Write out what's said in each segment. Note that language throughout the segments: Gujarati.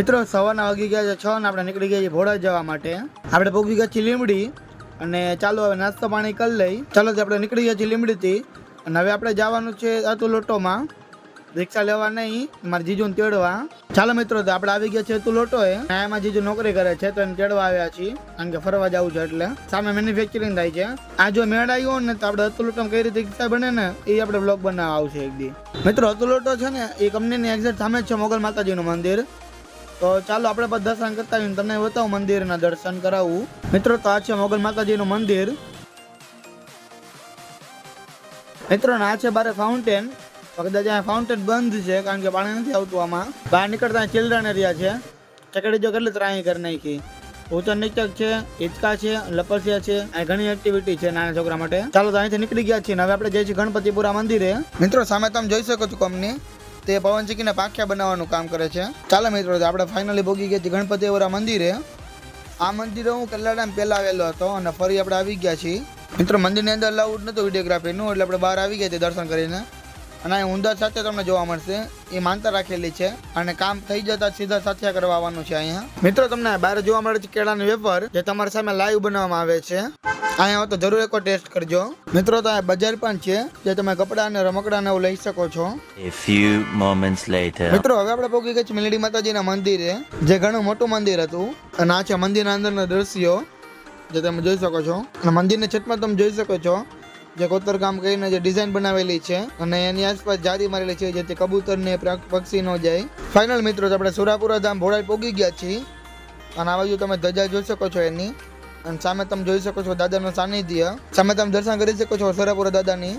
મિત્રો સવારના વાગી ગયા છે 6 ને આપણે નીકળી ગયા છીએ ભોળા જવા માટે। આપણે પહોંચી ગયા છીએ લીમડી અને ચાલો હવે નાસ્તો પાણી કરી લઈ। ચાલો આપણે નીકળી ગયા છીએ લીમડીથી અને હવે આપણે જવાનું છે અતુલોટોમાં। રિક્ષા લેવા નહીં, મારા જીજુને તેડવા। ચાલો મિત્રો તો આપણે આવી ગયા છે અતુલોટોએ। એમાં જીજુ નોકરી કરે છે તો એને તેડવા આવ્યા છીએ, કારણ કે ફરવા જવું છે એટલે। સામે મેન્યુફેક્ચરિંગ થાય છે। આ જો મેળ આવ્યો ને તો આપણે અતુલોટોમાં કઈ રીતે રિક્ષા બને ને એ આપણે બ્લોગ બનાવવા આવશે એક દી। મિત્રો અતુલોટો છે ને એ કંપનીની એક્ઝેક્ટ સામે જ છે મોગલ માતાજીનું મંદિર। તો ચાલો આપણે બધા દર્શન કરતા આવીને તમને બતાવું, મંદિરના દર્શન કરાવું। મિત્રો તો આ છે મોગલ માતાજીનું મંદિર। મિત્રો આ છે બારે ફાઉન્ટેન। કદાચ આ ફાઉન્ટેન બંધ છે કારણ કે પાણી નથી આવતું આમાં। બહાર નીકળતા ચિલ્ડ્રન એરિયા છે। ચકડી જો કેટલી ત્રાહી કરી નાખી। ઊંચા નીચક છે, હિંચકા છે, લપસિયા છે, આ ઘણી એક્ટિવિટી છે નાના છોકરા માટે। ચાલો તો અહીંથી નીકળી ગયા છીએ। હવે આપણે જઈએ છીએ ગણપતિપુરા મંદિરે। મિત્રો સામે તમે જોઈ શકો છો કંપની, તે પવન ચીકીને પાંખિયા બનાવવાનું કામ કરે છે। ચાલો મિત્રો આપણે ફાઇનલી ભોગી ગયા છીએ ગણપતિપુરા મંદિરે। આ મંદિરે હું કેટલા ટાઈમ પહેલા આવેલો હતો અને ફરી આપણે આવી ગયા છીએ। મિત્રો મંદિરની અંદર અલાઉડ નહોતું વિડીયોગ્રાફીનું, એટલે આપણે બહાર આવી ગયા છીએ દર્શન કરીને। અને અહીં ઊંધા સાથે તમને જોવા મળશે, એ માનતા રાખેલી છે અને કામ થઈ જતા સીધા સાથિયા કરવા આવવાનું છે અહીંયા। મિત્રો તમને બહાર જોવા મળે છે કેળાની વેફર, જે તમારા સામે લાઈવ બનાવવામાં આવે છે। અહીંયા તો જરૂર એકવાર ટેસ્ટ કરજો। મિત્રો તો આ બજાર પણ છે, જે તમે કપડા અને રમકડા ને એવું લઈ શકો છો। A few moments later. મિત્રો હવે આપણે પહોંચી ગયા છીએ મેલડી માતાજીના મંદિરે, જે ઘણું મોટું મંદિર હતું। અને આ છે મંદિરના અંદરના દ્રશ્યો, જે તમે જોઈ શકો છો। અને મંદિરની છતમાં તમે જોઈ શકો છો જે કોતરકામ કરીને જે ડિઝાઇન બનાવેલી છે અને એની આસપાસ જારી મારેલી છે, જેથી કબૂતર ને પક્ષી ન જાય। ફાઇનલ મિત્રો આપણે સુરાપુરા ધામ ભોળાઈ પહોંચી ગયા છીએ। અને આ બાજુ તમે ધજા જોઈ શકો છો એની, અને સામે તમે જોઈ શકો છો દાદાનું સાનિધ્ય। સામે તમે દર્શન કરી શકો છો સુરાપુરા દાદાની।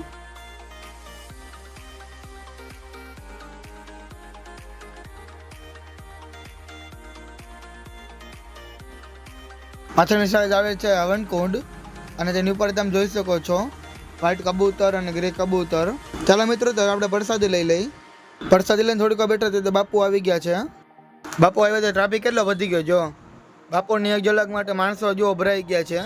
પાછળની સાઈડ આવે છે હવનકુંડ, અને તેની ઉપર તમે જોઈ શકો છો વ્હાઈટ કબૂતર અને ગ્રે કબૂતર। ચાલો મિત્રો તો આપણે પ્રસાદી લઈ લઈ। પ્રસાદી લઈને થોડીક બેઠા તો બાપુ આવી ગયા છે। બાપુ આવ્યા તો ટ્રાફિક કેટલો વધી ગયો, જો બાપુની એક ઝલક માટે માણસો જો ભરાઈ ગયા છે।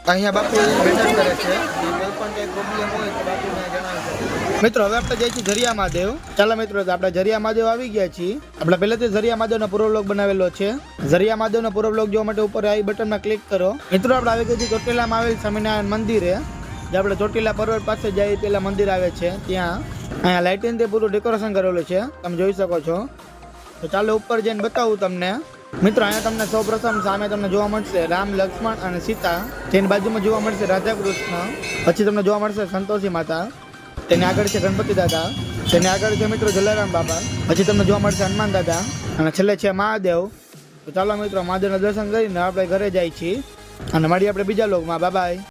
અહીંયા બાપુ બેઠક કરે છે, કોઈ પણ કઈ પ્રોબ્લેમ હોય તો બાપુને જણાવી। મિત્રો હવે આપણે જઈએ છીએ ઝરિયા મહાદેવ। ચાલો મિત્રો આપણે ઝરિયા મહાદેવ આવી ગયા છીએ। આપણે પહેલેથી ઝરિયા મહાદેવનો પૂરો વ્લોગ બનાવેલો છે। ઝરિયા મહાદેવનો પૂરો વ્લોગ જોવા માટે ઉપર આઈ બટનમાં ક્લિક કરો। મિત્રો આપણે આવી ગયા છીએ ચોટીલામાં આવેલ સ્વામિનારાયણ મંદિરે, જે આપણે ચોટીલા પર્વત પાસે જાય પેલા મંદિર આવે છે ત્યાં। અહીંયા લાઇટિંગથી પૂરું ડેકોરેશન કરેલું છે, તમે જોઈ શકો છો। તો ચાલો ઉપર જઈને બતાવું તમને। મિત્રો અહીંયા તમને સૌ પ્રથમ સામે તમને જોવા મળશે રામ, લક્ષ્મણ અને સીતા। તેની બાજુમાં જોવા મળશે રાધા કૃષ્ણ। પછી તમને જોવા મળશે સંતોષી માતા। તેની આગળ છે ગણપતિ દાદા। તેની આગળ છે મિત્રો જલારામ બાબા। પછી તમને જોવા મળશે હનુમાન દાદા, અને છેલ્લે છે મહાદેવ। તો ચાલો મિત્રો મહાદેવના દર્શન કરીને આપણે ઘરે જાય છીએ, અને મળીએ આપણે બીજા લોકમાં। Bye bye.